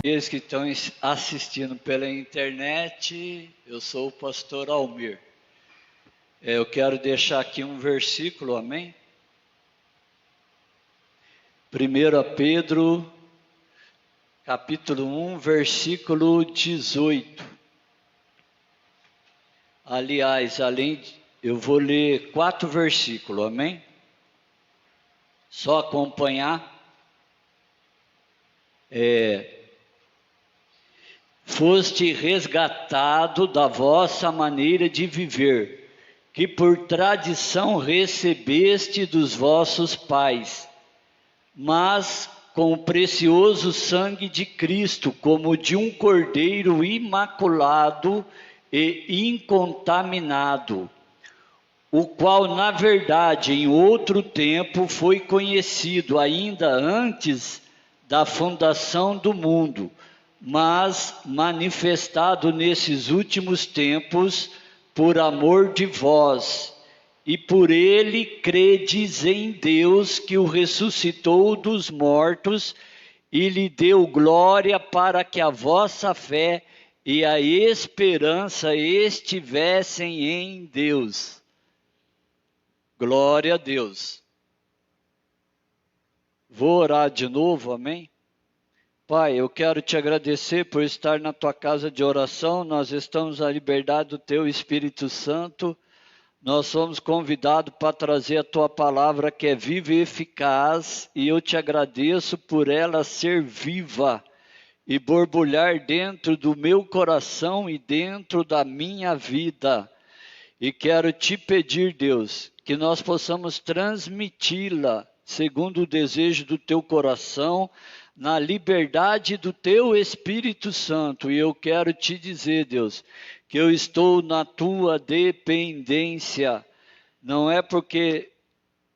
Aqueles que estão assistindo pela internet, eu sou o pastor Almir. Eu quero deixar aqui um versículo, amém? 1 Pedro, capítulo 1, versículo 18. Aliás, eu vou ler 4 versículos, amém? Só acompanhar. Foste resgatado da vossa maneira de viver, que por tradição recebeste dos vossos pais, mas com o precioso sangue de Cristo, como de um cordeiro imaculado e incontaminado, o qual, na verdade, em outro tempo foi conhecido ainda antes da fundação do mundo, mas manifestado nesses últimos tempos por amor de vós, e por ele credes em Deus, que o ressuscitou dos mortos e lhe deu glória, para que a vossa fé e a esperança estivessem em Deus. Glória a Deus. Vou orar de novo, amém? Pai, eu quero te agradecer por estar na tua casa de oração. Nós estamos à liberdade do teu Espírito Santo. Nós somos convidados para trazer a tua palavra, que é viva e eficaz, e eu te agradeço por ela ser viva e borbulhar dentro do meu coração e dentro da minha vida. E quero te pedir, Deus, que nós possamos transmiti-la segundo o desejo do teu coração, na liberdade do teu Espírito Santo. E eu quero te dizer, Deus, que eu estou na tua dependência. Não é porque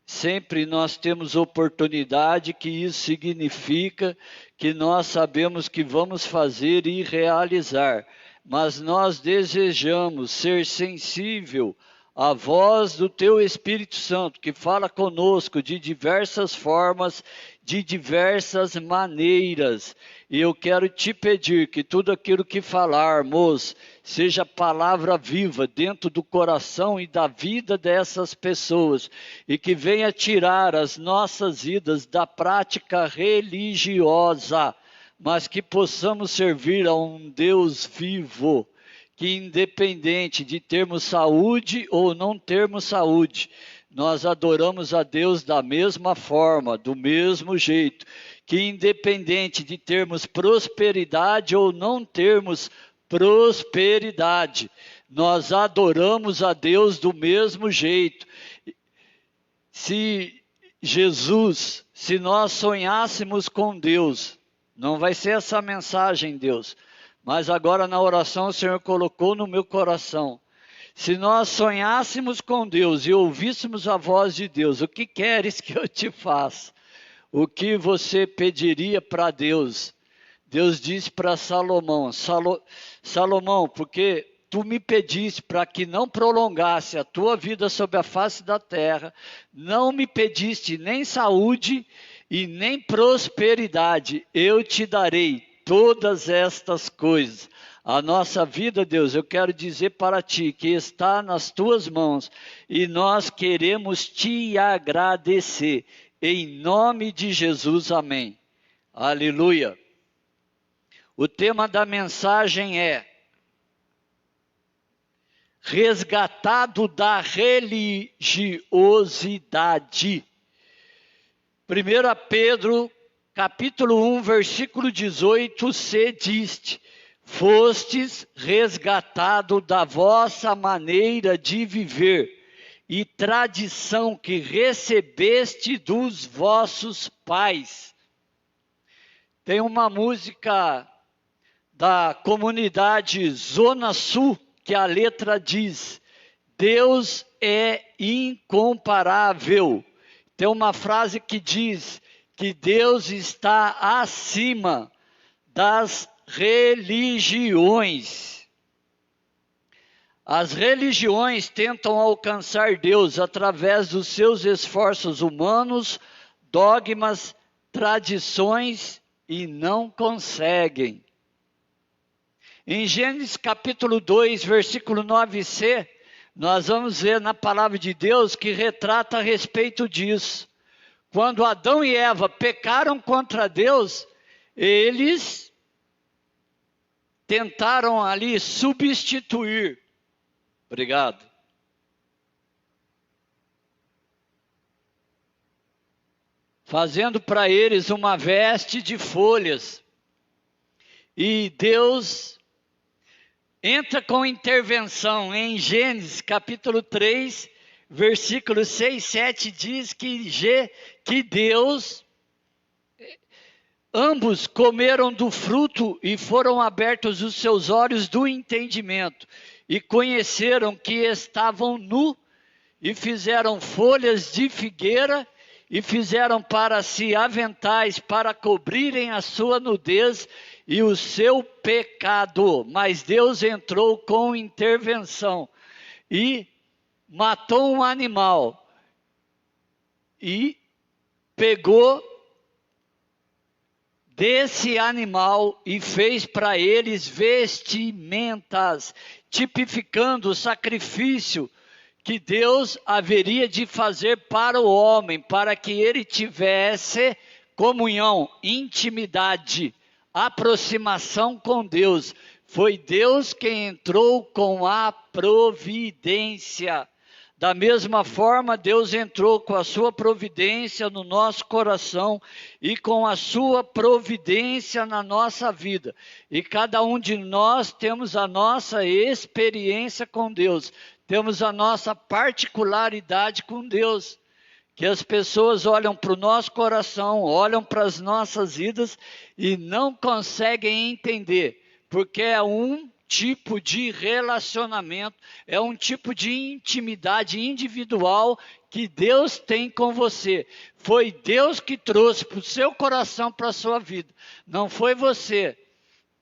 sempre nós temos oportunidade que isso significa que nós sabemos que vamos fazer e realizar, mas nós desejamos ser sensível à voz do teu Espírito Santo, que fala conosco de diversas formas, de diversas maneiras. E eu quero te pedir que tudo aquilo que falarmos seja palavra viva dentro do coração e da vida dessas pessoas, e que venha tirar as nossas vidas da prática religiosa, mas que possamos servir a um Deus vivo, que independente de termos saúde ou não termos saúde, nós adoramos a Deus da mesma forma, do mesmo jeito, que independente de termos prosperidade ou não termos prosperidade, nós adoramos a Deus do mesmo jeito. Se nós sonhássemos com Deus, não vai ser essa mensagem, Deus, mas agora na oração o Senhor colocou no meu coração. Se nós sonhássemos com Deus e ouvíssemos a voz de Deus, o que queres que eu te faça? O que você pediria para Deus? Deus disse para Salomão, Salomão, porque tu me pediste para que não prolongasse a tua vida sobre a face da terra, não me pediste nem saúde e nem prosperidade, eu te darei todas estas coisas. A nossa vida, Deus, eu quero dizer para ti que está nas tuas mãos e nós queremos te agradecer. Em nome de Jesus, amém. Aleluia. O tema da mensagem é resgatado da religiosidade. 1 Pedro, capítulo 1, versículo 18, se diz: fostes resgatado da vossa maneira de viver e tradição que recebeste dos vossos pais. Tem uma música da comunidade Zona Sul que a letra diz: Deus é incomparável. Tem uma frase que diz que Deus está acima das religiões. As religiões tentam alcançar Deus através dos seus esforços humanos, dogmas, tradições e não conseguem. Em Gênesis capítulo 2, versículo 9c, nós vamos ver na palavra de Deus que retrata a respeito disso. Quando Adão e Eva pecaram contra Deus, eles tentaram ali substituir. Obrigado. Fazendo para eles uma veste de folhas. E Deus entra com intervenção. Em Gênesis capítulo 3, versículos 6 e 7, diz que Deus, ambos comeram do fruto e foram abertos os seus olhos do entendimento, e conheceram que estavam nus, e fizeram folhas de figueira, e fizeram para si aventais para cobrirem a sua nudez e o seu pecado. Mas Deus entrou com intervenção e matou um animal e pegou desse animal e fez para eles vestimentas, tipificando o sacrifício que Deus haveria de fazer para o homem, para que ele tivesse comunhão, intimidade, aproximação com Deus. Foi Deus quem entrou com a providência. Da mesma forma, Deus entrou com a sua providência no nosso coração e com a sua providência na nossa vida. E cada um de nós temos a nossa experiência com Deus. Temos a nossa particularidade com Deus, que as pessoas olham para o nosso coração, olham para as nossas vidas e não conseguem entender, porque é um tipo de relacionamento, é um tipo de intimidade individual que Deus tem com você. Foi Deus que trouxe para o seu coração, para a sua vida, não foi você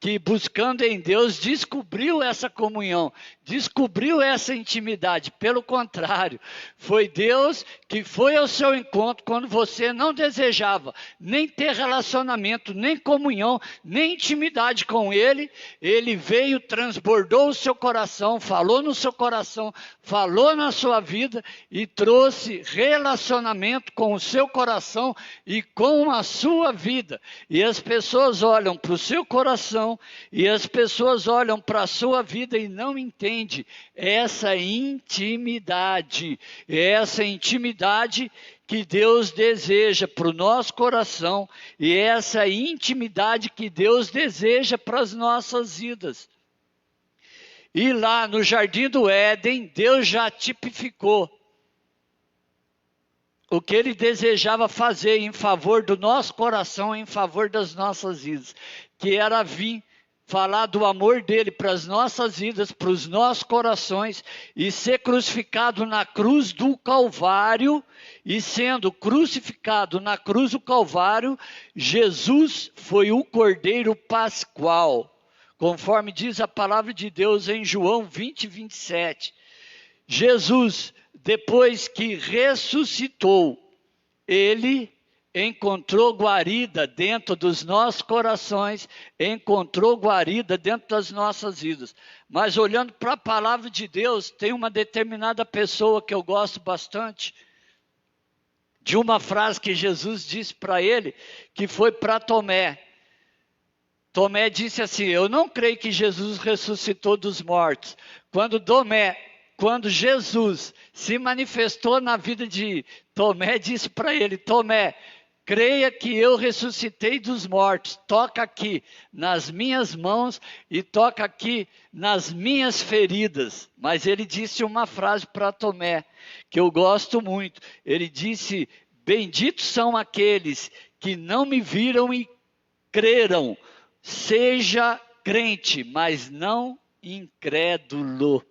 que buscando em Deus descobriu essa comunhão, descobriu essa intimidade. Pelo contrário, foi Deus que foi ao seu encontro quando você não desejava nem ter relacionamento, nem comunhão, nem intimidade com Ele. Ele veio, transbordou o seu coração, falou no seu coração, falou na sua vida e trouxe relacionamento com o seu coração e com a sua vida. E as pessoas olham para o seu coração e as pessoas olham para a sua vida e não entendem essa intimidade que Deus deseja para o nosso coração e essa intimidade que Deus deseja para as nossas vidas. E lá no Jardim do Éden, Deus já tipificou o que Ele desejava fazer em favor do nosso coração, em favor das nossas vidas, que era vir falar do amor dele para as nossas vidas, para os nossos corações, e ser crucificado na cruz do Calvário, e sendo crucificado na cruz do Calvário, Jesus foi o Cordeiro Pascual, conforme diz a palavra de Deus em João 20, 27. Jesus, depois que ressuscitou, ele encontrou guarida dentro dos nossos corações, encontrou guarida dentro das nossas vidas. Mas olhando para a palavra de Deus, tem uma determinada pessoa que eu gosto bastante, de uma frase que Jesus disse para ele, que foi para Tomé. Tomé disse assim: eu não creio que Jesus ressuscitou dos mortos. Quando Jesus se manifestou na vida de Tomé, disse para ele: Tomé, creia que eu ressuscitei dos mortos, toca aqui nas minhas mãos e toca aqui nas minhas feridas. Mas ele disse uma frase para Tomé, que eu gosto muito. Ele disse: benditos são aqueles que não me viram e creram. Seja crente, mas não incrédulo.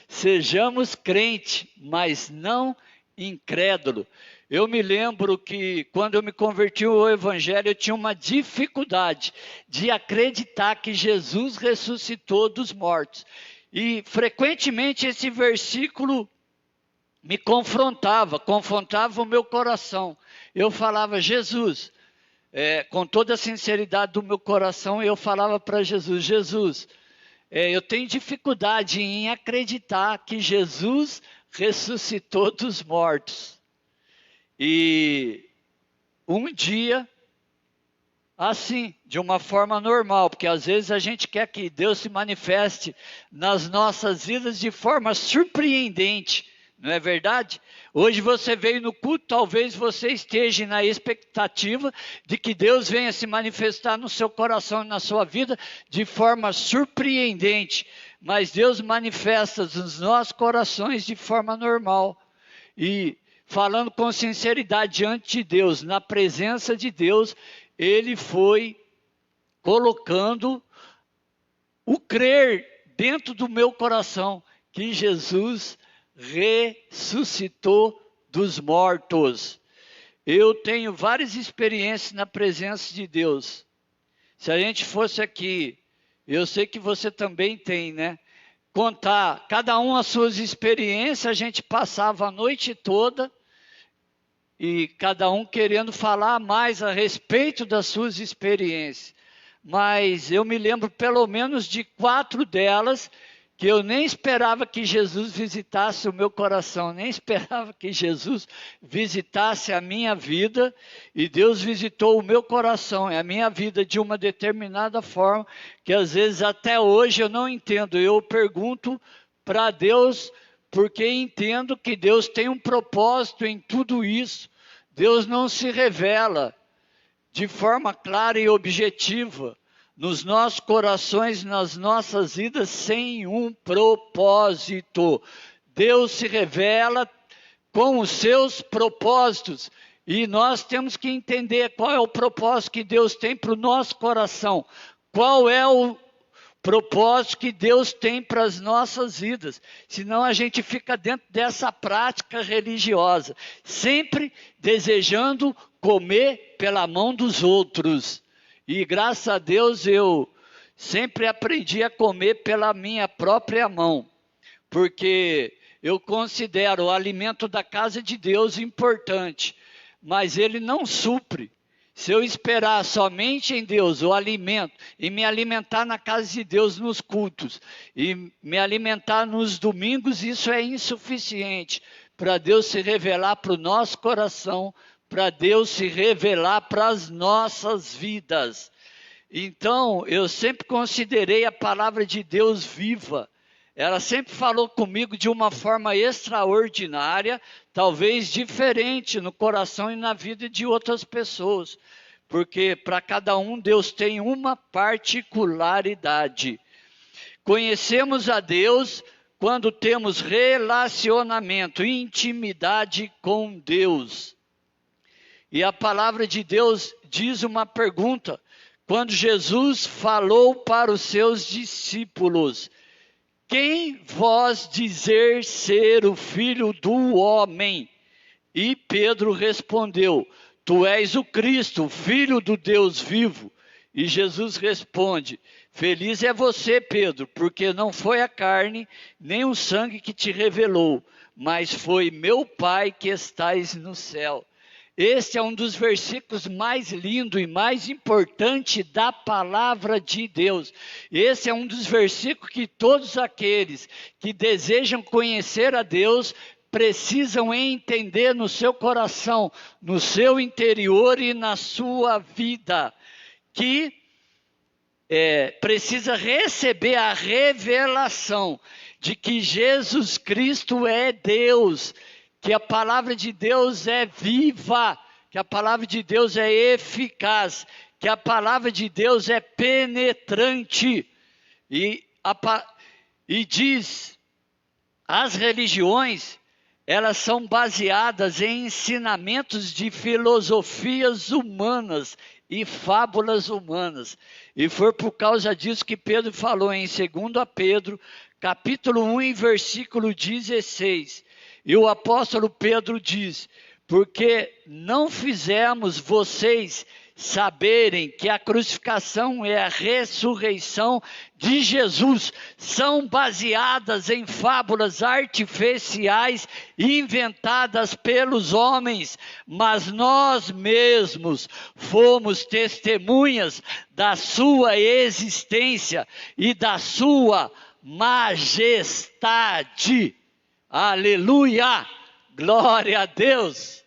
Sejamos crente, mas não incrédulo. Eu me lembro que quando eu me converti ao Evangelho, eu tinha uma dificuldade de acreditar que Jesus ressuscitou dos mortos. E frequentemente esse versículo me confrontava o meu coração. Eu falava: Jesus, com toda a sinceridade do meu coração, eu falava para Jesus, Jesus, eu tenho dificuldade em acreditar que Jesus ressuscitou dos mortos. E um dia, assim, de uma forma normal, porque às vezes a gente quer que Deus se manifeste nas nossas vidas de forma surpreendente, não é verdade? Hoje você veio no culto, talvez você esteja na expectativa de que Deus venha se manifestar no seu coração e na sua vida de forma surpreendente, mas Deus manifesta nos nossos corações de forma normal. E falando com sinceridade diante de Deus, na presença de Deus, Ele foi colocando o crer dentro do meu coração que Jesus ressuscitou dos mortos. Eu tenho várias experiências na presença de Deus. Se a gente fosse aqui, eu sei que você também tem, né? Contar cada um as suas experiências, a gente passava a noite toda e cada um querendo falar mais a respeito das suas experiências. Mas eu me lembro pelo menos de 4 delas que eu nem esperava que Jesus visitasse o meu coração, nem esperava que Jesus visitasse a minha vida, e Deus visitou o meu coração e a minha vida de uma determinada forma, que às vezes até hoje eu não entendo. Eu pergunto para Deus, porque entendo que Deus tem um propósito em tudo isso. Deus não se revela de forma clara e objetiva nos nossos corações, nas nossas vidas, sem um propósito. Deus se revela com os seus propósitos, e nós temos que entender qual é o propósito que Deus tem para o nosso coração, qual é o propósito que Deus tem para as nossas vidas, senão a gente fica dentro dessa prática religiosa, sempre desejando comer pela mão dos outros. E graças a Deus eu sempre aprendi a comer pela minha própria mão, porque eu considero o alimento da casa de Deus importante, mas ele não supre. Se eu esperar somente em Deus o alimento e me alimentar na casa de Deus nos cultos e me alimentar nos domingos, isso é insuficiente para Deus se revelar para o nosso coração, para Deus se revelar para as nossas vidas. Então, eu sempre considerei a palavra de Deus viva. Ela sempre falou comigo de uma forma extraordinária, talvez diferente no coração e na vida de outras pessoas, porque para cada um Deus tem uma particularidade. Conhecemos a Deus quando temos relacionamento, intimidade com Deus. E a palavra de Deus diz uma pergunta, quando Jesus falou para os seus discípulos: quem vós dizer ser o Filho do Homem? E Pedro respondeu: tu és o Cristo, o Filho do Deus vivo. E Jesus responde: feliz é você, Pedro, porque não foi a carne nem o sangue que te revelou, mas foi meu Pai que estais no céu. Este é um dos versículos mais lindos e mais importantes da palavra de Deus. Esse é um dos versículos que todos aqueles que desejam conhecer a Deus precisam entender no seu coração, no seu interior e na sua vida, que precisa receber a revelação de que Jesus Cristo é Deus, que a palavra de Deus é viva, que a palavra de Deus é eficaz, que a palavra de Deus é penetrante. E diz, as religiões, elas são baseadas em ensinamentos de filosofias humanas e fábulas humanas. E foi por causa disso que Pedro falou em 2 Pedro, capítulo 1, versículo 16. E o apóstolo Pedro diz: porque não fizemos vocês saberem que a crucificação e a ressurreição de Jesus são baseadas em fábulas artificiais inventadas pelos homens, mas nós mesmos fomos testemunhas da sua existência e da sua majestade. Aleluia! Glória a Deus!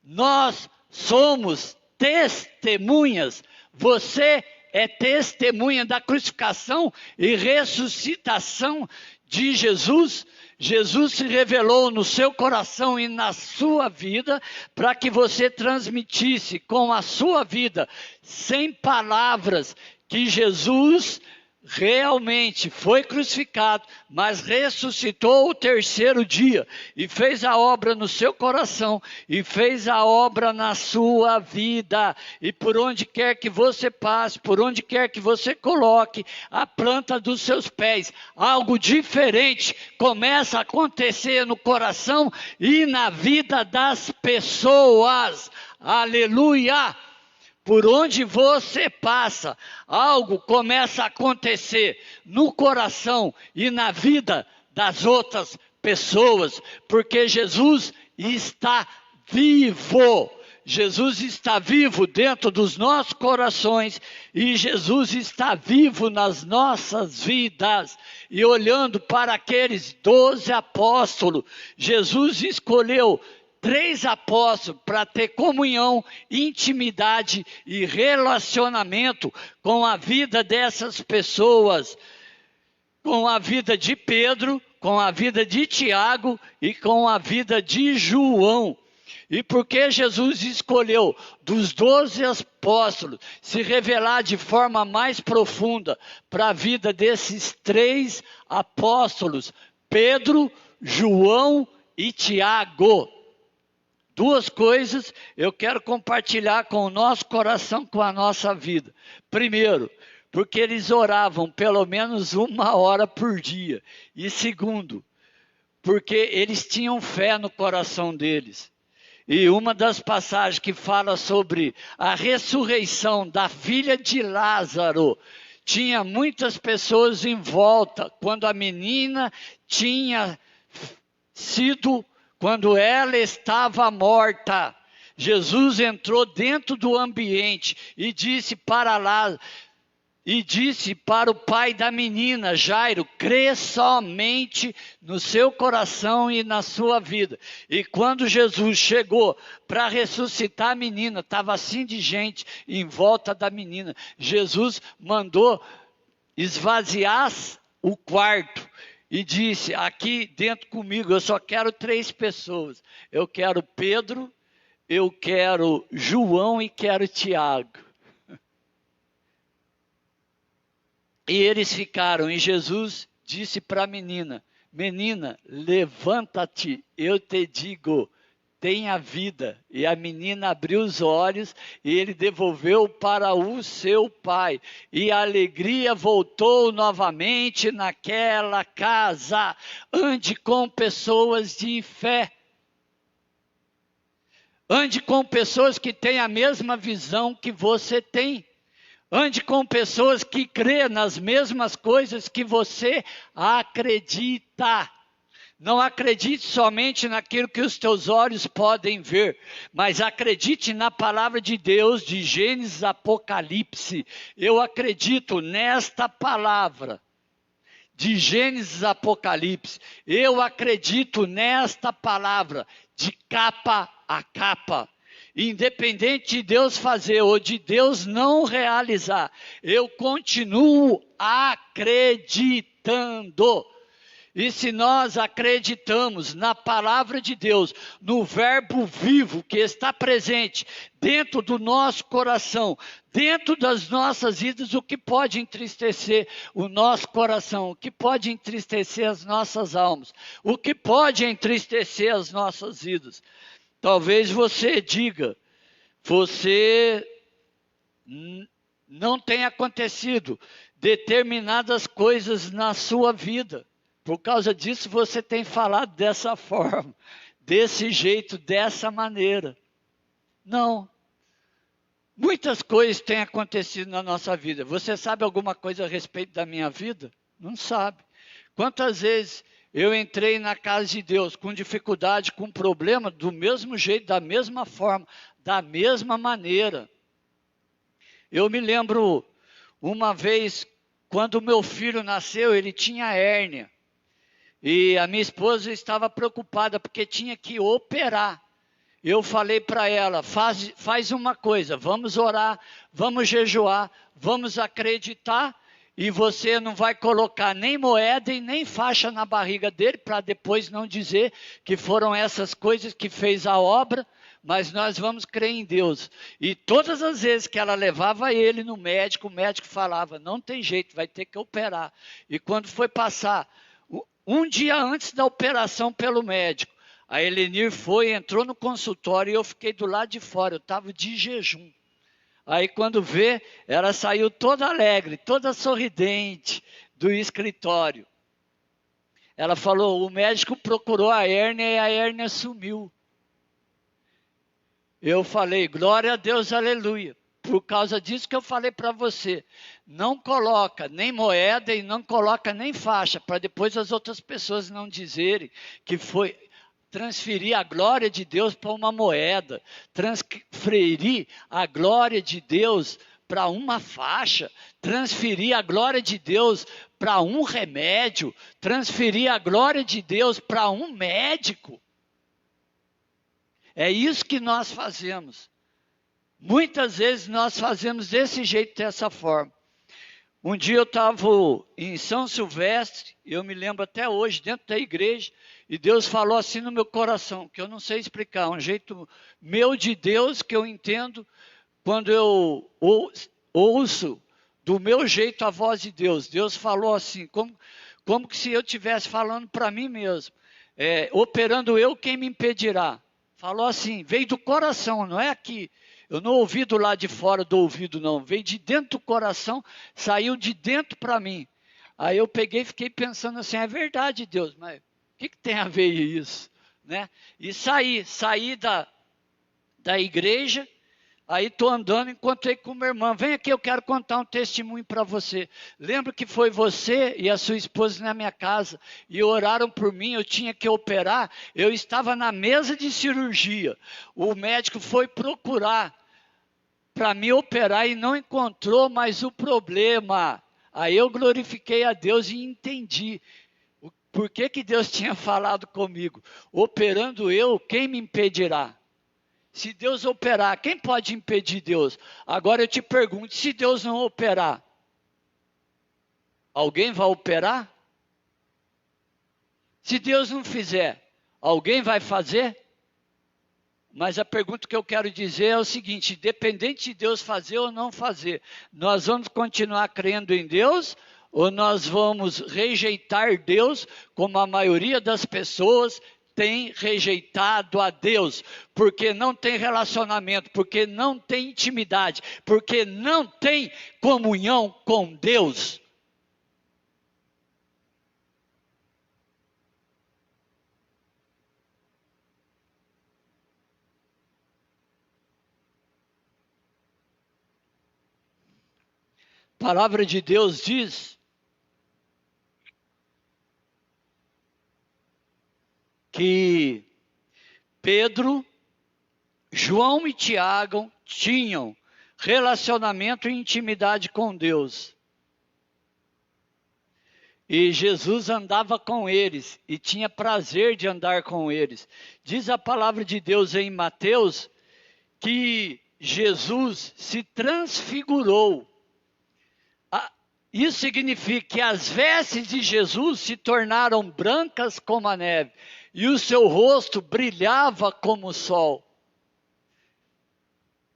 Nós somos testemunhas. Você é testemunha da crucificação e ressuscitação de Jesus. Jesus se revelou no seu coração e na sua vida para que você transmitisse com a sua vida, sem palavras, que Jesus realmente foi crucificado, mas ressuscitou o terceiro dia e fez a obra no seu coração e fez a obra na sua vida. E por onde quer que você passe, por onde quer que você coloque a planta dos seus pés, algo diferente começa a acontecer no coração e na vida das pessoas. Aleluia! Por onde você passa, algo começa a acontecer no coração e na vida das outras pessoas, porque Jesus está vivo. Jesus está vivo dentro dos nossos corações e Jesus está vivo nas nossas vidas. E olhando para aqueles 12 apóstolos, Jesus escolheu 3 apóstolos para ter comunhão, intimidade e relacionamento com a vida dessas pessoas, com a vida de Pedro, com a vida de Tiago e com a vida de João. E porque Jesus escolheu dos 12 apóstolos se revelar de forma mais profunda para a vida desses 3 apóstolos, Pedro, João e Tiago. 2 coisas eu quero compartilhar com o nosso coração, com a nossa vida. Primeiro, porque eles oravam pelo menos 1 hora por dia. E segundo, porque eles tinham fé no coração deles. E uma das passagens que fala sobre a ressurreição da filha de Lázaro, tinha muitas pessoas em volta, quando a menina tinha sido, quando ela estava morta. Jesus entrou dentro do ambiente e disse para Lázaro, e disse para o pai da menina, Jairo, crê somente no seu coração e na sua vida. E quando Jesus chegou para ressuscitar a menina, estava assim de gente em volta da menina. Jesus mandou esvaziar o quarto e disse, aqui dentro comigo eu só quero 3 pessoas. Eu quero Pedro, eu quero João e quero Tiago. E eles ficaram, e Jesus disse para a menina, menina, levanta-te, eu te digo, tenha vida. E a menina abriu os olhos, e ele devolveu para o seu pai. E a alegria voltou novamente naquela casa. Ande com pessoas de fé. Ande com pessoas que têm a mesma visão que você tem. Ande com pessoas que crêem nas mesmas coisas que você acredita. Não acredite somente naquilo que os teus olhos podem ver, mas acredite na palavra de Deus, de Gênesis, Apocalipse. Eu acredito nesta palavra, de Gênesis, Apocalipse. Eu acredito nesta palavra, de capa a capa. Independente de Deus fazer ou de Deus não realizar, eu continuo acreditando. E se nós acreditamos na palavra de Deus, no verbo vivo que está presente dentro do nosso coração, dentro das nossas vidas, o que pode entristecer o nosso coração, o que pode entristecer as nossas almas, o que pode entristecer as nossas vidas. Talvez você diga, você não tenha acontecido determinadas coisas na sua vida. Por causa disso você tem falado dessa forma, desse jeito, dessa maneira. Não Muitas coisas têm acontecido na nossa vida. Você sabe alguma coisa a respeito da minha vida? Não sabe. Quantas vezes eu entrei na casa de Deus com dificuldade, com problema, do mesmo jeito, da mesma forma, da mesma maneira. Eu me lembro uma vez, quando meu filho nasceu, ele tinha hérnia. E a minha esposa estava preocupada, porque tinha que operar. Eu falei para ela, faz uma coisa, vamos orar, vamos jejuar, vamos acreditar, e você não vai colocar nem moeda e nem faixa na barriga dele, para depois não dizer que foram essas coisas que fez a obra, mas nós vamos crer em Deus. E todas as vezes que ela levava ele no médico, o médico falava, não tem jeito, vai ter que operar. E quando foi passar, um dia antes da operação pelo médico, a Helenir entrou no consultório e eu fiquei do lado de fora, eu estava de jejum. Aí quando vê, ela saiu toda alegre, toda sorridente do escritório. Ela falou, o médico procurou a hérnia e a hérnia sumiu. Eu falei, glória a Deus, aleluia. Por causa disso que eu falei para você, não coloca nem moeda e não coloca nem faixa, para depois as outras pessoas não dizerem que foi transferir a glória de Deus para uma moeda, transferir a glória de Deus para uma faixa, transferir a glória de Deus para um remédio, transferir a glória de Deus para um médico. É isso que nós fazemos. Muitas vezes nós fazemos desse jeito, dessa forma. Um dia eu estava em São Silvestre, eu me lembro até hoje, dentro da igreja, e Deus falou assim no meu coração, que eu não sei explicar, um jeito meu de Deus que eu entendo quando eu ouço do meu jeito a voz de Deus. Deus falou assim, como que se eu estivesse falando para mim mesmo, operando eu, quem me impedirá? Falou assim, veio do coração, não é aqui. Eu não ouvi do lado de fora do ouvido, não. Veio de dentro do coração, saiu de dentro para mim. Aí eu peguei e fiquei pensando assim, é verdade, Deus, mas o que tem a ver isso? Né? E saí da igreja, aí estou andando, encontrei com uma irmã. Vem aqui, eu quero contar um testemunho para você. Lembra que foi você e a sua esposa na minha casa e oraram por mim, eu tinha que operar. Eu estava na mesa de cirurgia. O médico foi procurar para me operar e não encontrou mais o problema. Aí eu glorifiquei a Deus e entendi por que Deus tinha falado comigo. Operando eu, quem me impedirá? Se Deus operar, quem pode impedir Deus? Agora eu te pergunto, se Deus não operar, alguém vai operar? Se Deus não fizer, alguém vai fazer? Mas a pergunta que eu quero dizer é o seguinte, independente de Deus fazer ou não fazer, nós vamos continuar crendo em Deus ou nós vamos rejeitar Deus, como a maioria das pessoas tem rejeitado a Deus, porque não tem relacionamento, porque não tem intimidade, porque não tem comunhão com Deus. A palavra de Deus diz que Pedro, João e Tiago tinham relacionamento e intimidade com Deus. E Jesus andava com eles e tinha prazer de andar com eles. Diz a palavra de Deus em Mateus que Jesus se transfigurou. Isso significa que as vestes de Jesus se tornaram brancas como a neve e o seu rosto brilhava como o sol.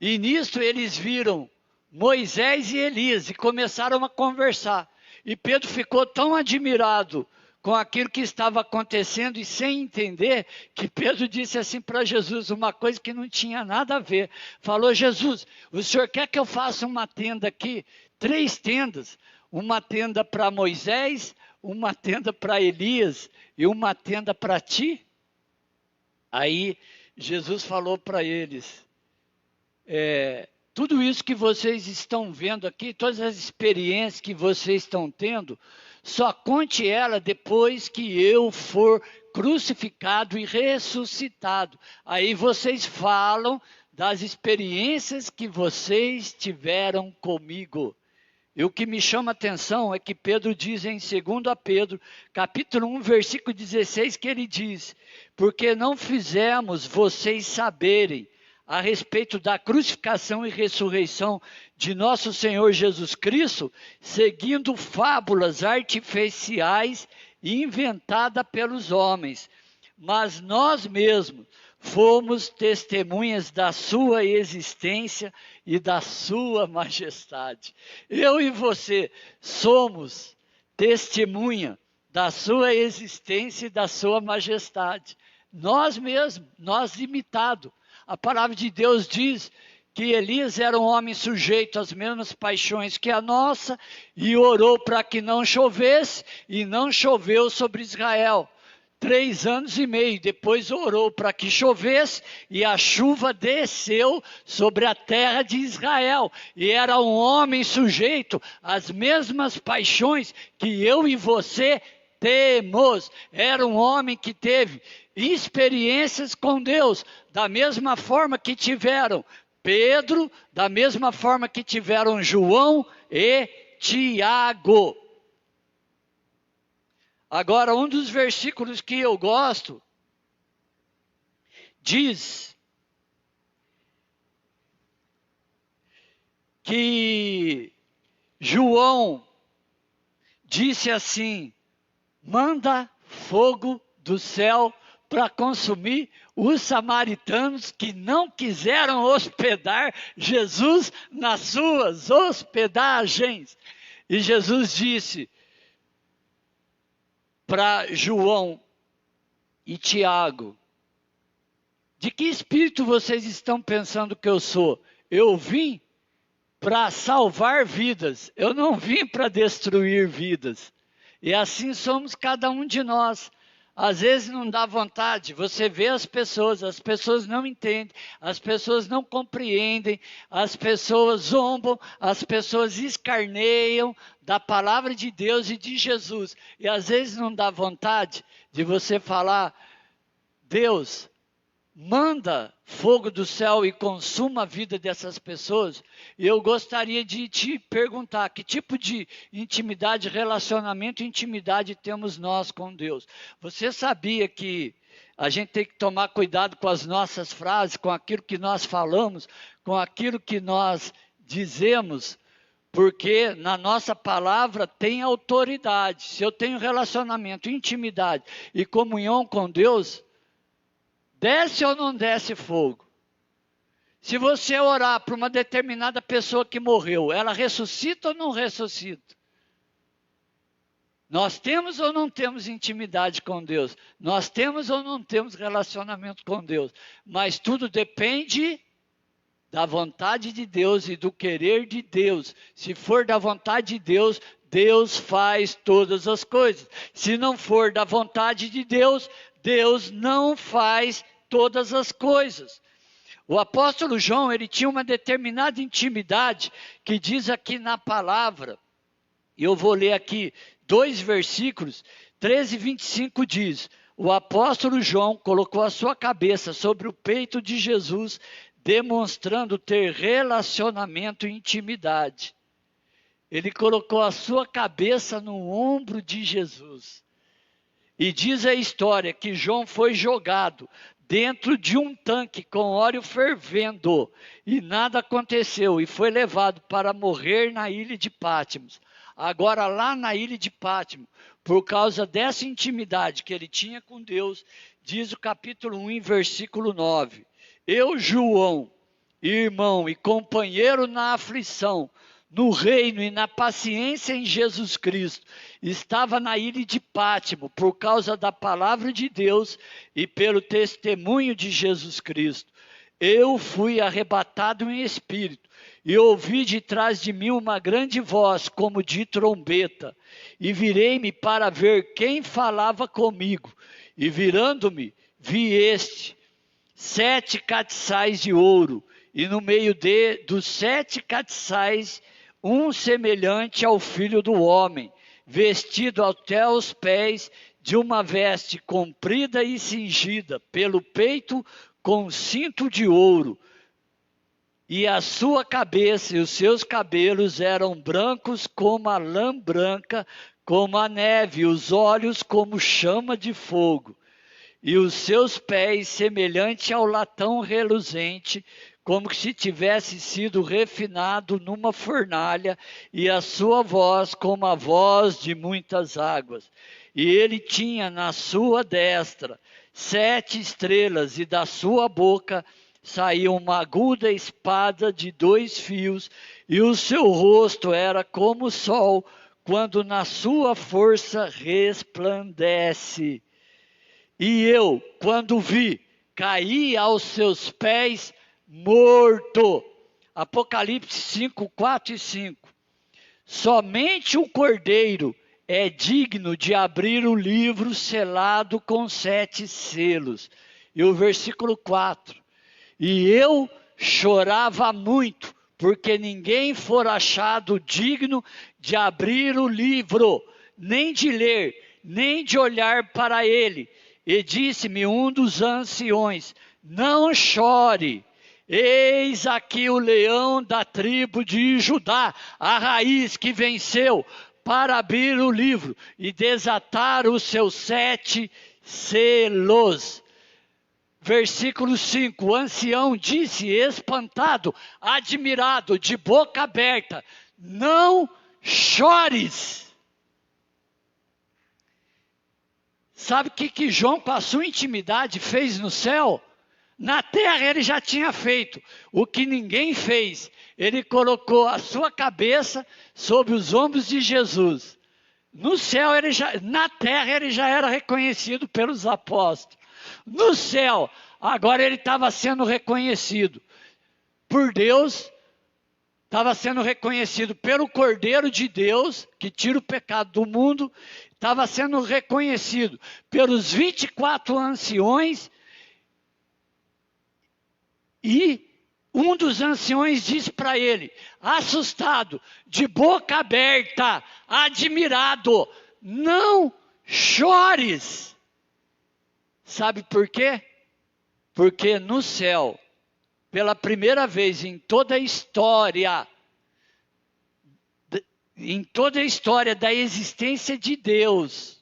E nisso eles viram Moisés e Elias e começaram a conversar. E Pedro ficou tão admirado com aquilo que estava acontecendo e sem entender, que Pedro disse assim para Jesus uma coisa que não tinha nada a ver. Falou, Jesus, o senhor quer que eu faça uma tenda aqui? 3 tendas. Uma tenda para Moisés, uma tenda para Elias e uma tenda para ti? Aí Jesus falou para eles, tudo isso que vocês estão vendo aqui, todas as experiências que vocês estão tendo, só conte ela depois que eu for crucificado e ressuscitado. Aí vocês falam das experiências que vocês tiveram comigo. E o que me chama a atenção é que Pedro diz em 2 Pedro, capítulo 1, versículo 16, que ele diz: porque não fizemos vocês saberem a respeito da crucificação e ressurreição de nosso Senhor Jesus Cristo, seguindo fábulas artificiais inventadas pelos homens, mas nós mesmos fomos testemunhas da sua existência e da sua majestade. Eu e você somos testemunha da sua existência e da sua majestade. Nós mesmos, nós imitados. A palavra de Deus diz que Elias era um homem sujeito às mesmas paixões que a nossa e orou para que não chovesse, e não choveu sobre Israel. 3 anos e meio, depois orou para que chovesse e a chuva desceu sobre a terra de Israel. E era um homem sujeito às mesmas paixões que eu e você temos. Era um homem que teve experiências com Deus, da mesma forma que tiveram Pedro, da mesma forma que tiveram João e Tiago. Agora, um dos versículos que eu gosto diz que João disse assim: manda fogo do céu para consumir os samaritanos que não quiseram hospedar Jesus nas suas hospedagens. E Jesus disse para João e Tiago: de que espírito vocês estão pensando que eu sou? Eu vim para salvar vidas, eu não vim para destruir vidas. E assim somos cada um de nós. Às vezes não dá vontade, você vê as pessoas não entendem, as pessoas não compreendem, as pessoas zombam, as pessoas escarneiam da palavra de Deus e de Jesus. E às vezes não dá vontade de você falar: Deus, manda fogo do céu e consuma a vida dessas pessoas. E eu gostaria de te perguntar: que tipo de intimidade, relacionamento e intimidade temos nós com Deus? Você sabia que a gente tem que tomar cuidado com as nossas frases, com aquilo que nós falamos, com aquilo que nós dizemos? Porque na nossa palavra tem autoridade. Se eu tenho relacionamento, intimidade e comunhão com Deus, desce ou não desce fogo? Se você orar para uma determinada pessoa que morreu, ela ressuscita ou não ressuscita? Nós temos ou não temos intimidade com Deus? Nós temos ou não temos relacionamento com Deus? Mas tudo depende da vontade de Deus e do querer de Deus. Se for da vontade de Deus, Deus faz todas as coisas. Se não for da vontade de Deus, Deus não faz todas as coisas. O apóstolo João, ele tinha uma determinada intimidade, que diz aqui na palavra, e eu vou ler aqui 2 versículos, 13 e 25 diz: o apóstolo João colocou a sua cabeça sobre o peito de Jesus, demonstrando ter relacionamento e intimidade. Ele colocou a sua cabeça no ombro de Jesus. E diz a história que João foi jogado dentro de um tanque com óleo fervendo, e nada aconteceu, e foi levado para morrer na ilha de Patmos. Agora, lá na ilha de Patmos, por causa dessa intimidade que ele tinha com Deus, diz o capítulo 1, versículo 9: eu, João, irmão e companheiro na aflição, no reino e na paciência em Jesus Cristo, estava na ilha de Patmos por causa da palavra de Deus e pelo testemunho de Jesus Cristo. Eu fui arrebatado em espírito e ouvi de trás de mim uma grande voz como de trombeta, e virei-me para ver quem falava comigo, e virando-me, vi 7 castiçais de ouro, e no meio dos 7 castiçais, um semelhante ao Filho do Homem, vestido até os pés de uma veste comprida e cingida pelo peito com cinto de ouro. E a sua cabeça e os seus cabelos eram brancos como a lã branca, como a neve, os olhos como chama de fogo, e os seus pés semelhante ao latão reluzente, como se tivesse sido refinado numa fornalha, e a sua voz como a voz de muitas águas. E ele tinha na sua destra 7 estrelas, e da sua boca saía uma aguda espada de 2 fios, e o seu rosto era como o sol, quando na sua força resplandece. E eu, quando vi, caí aos seus pés morto. Apocalipse 5, 4 e 5. Somente o Cordeiro é digno de abrir o livro selado com 7 selos. E o versículo 4. E eu chorava muito, porque ninguém for achado digno de abrir o livro, nem de ler, nem de olhar para ele. E disse-me um dos anciões: não chore, eis aqui o leão da tribo de Judá, a raiz que venceu, para abrir o livro e desatar os seus 7 selos. Versículo 5, o ancião disse, espantado, admirado, de boca aberta: não chores. Sabe o que João, com a sua intimidade, fez no céu? Na terra ele já tinha feito o que ninguém fez. Ele colocou a sua cabeça sobre os ombros de Jesus. No céu, na terra ele já era reconhecido pelos apóstolos. No céu, agora ele estava sendo reconhecido por Deus, estava sendo reconhecido pelo Cordeiro de Deus, que tira o pecado do mundo, estava sendo reconhecido pelos 24 anciões, e um dos anciões disse para ele, assustado, de boca aberta, admirado: não chores. Sabe por quê? Porque no céu, pela primeira vez em toda a história da existência de Deus,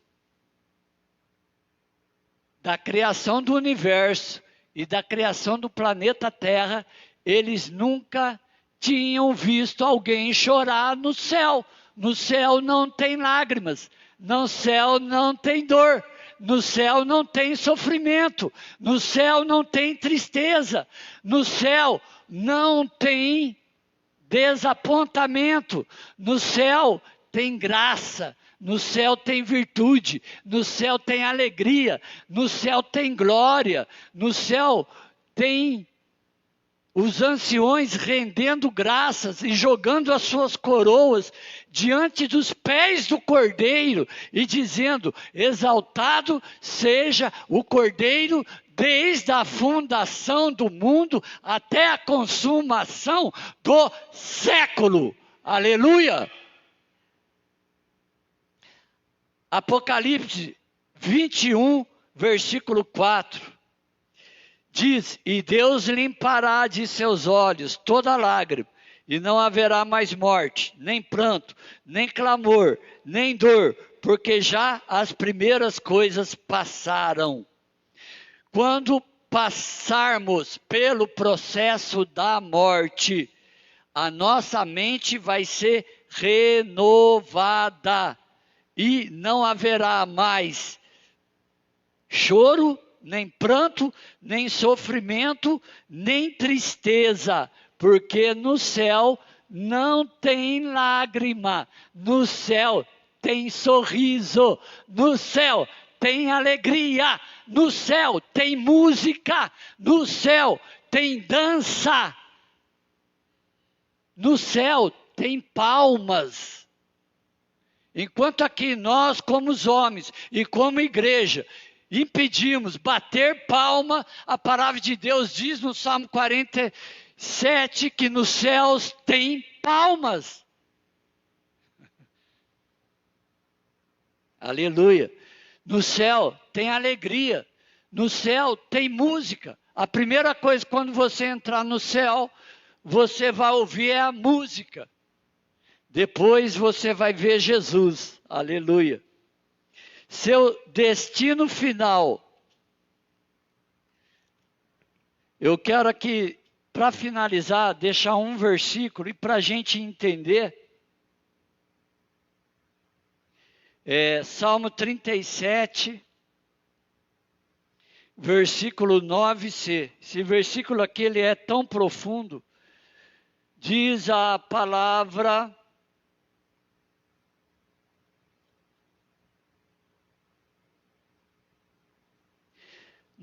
da criação do universo e da criação do planeta Terra, eles nunca tinham visto alguém chorar no céu. No céu não tem lágrimas, no céu não tem dor, no céu não tem sofrimento, no céu não tem tristeza, no céu não tem desapontamento, no céu tem graça, no céu tem virtude, no céu tem alegria, no céu tem glória, no céu tem os anciões rendendo graças e jogando as suas coroas diante dos pés do Cordeiro e dizendo: exaltado seja o Cordeiro desde a fundação do mundo até a consumação do século. Aleluia! Apocalipse 21, versículo 4. Diz: e Deus limpará de seus olhos toda lágrima, e não haverá mais morte, nem pranto, nem clamor, nem dor, porque já as primeiras coisas passaram. Quando passarmos pelo processo da morte, a nossa mente vai ser renovada, e não haverá mais choro, nem pranto, nem sofrimento, nem tristeza, porque no céu não tem lágrima, no céu tem sorriso, no céu tem alegria, no céu tem música, no céu tem dança, no céu tem palmas. Enquanto aqui nós, como os homens e como igreja, impedimos bater palma, a palavra de Deus diz no Salmo 46, 7 que nos céus tem palmas. Aleluia. No céu tem alegria. No céu tem música. A primeira coisa, quando você entrar no céu, você vai ouvir a música. Depois você vai ver Jesus. Aleluia. Seu destino final. Eu quero aqui, para finalizar, deixar um versículo e para a gente entender. Salmo 37, versículo 9c. Esse versículo aqui ele é tão profundo. Diz a palavra: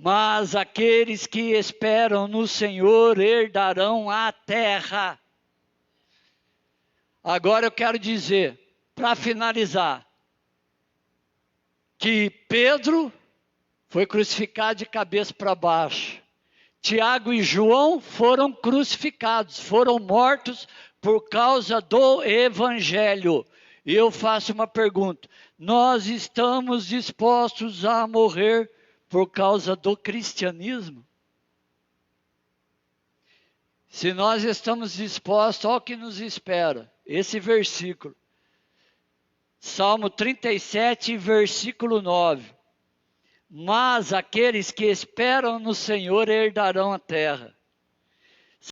mas aqueles que esperam no Senhor herdarão a terra. Agora eu quero dizer, para finalizar, que Pedro foi crucificado de cabeça para baixo. Tiago e João foram crucificados, foram mortos por causa do Evangelho. E eu faço uma pergunta: nós estamos dispostos a morrer por causa do cristianismo? Se nós estamos dispostos, olha o que nos espera. Esse versículo. Salmo 37, versículo 9. Mas aqueles que esperam no Senhor herdarão a terra.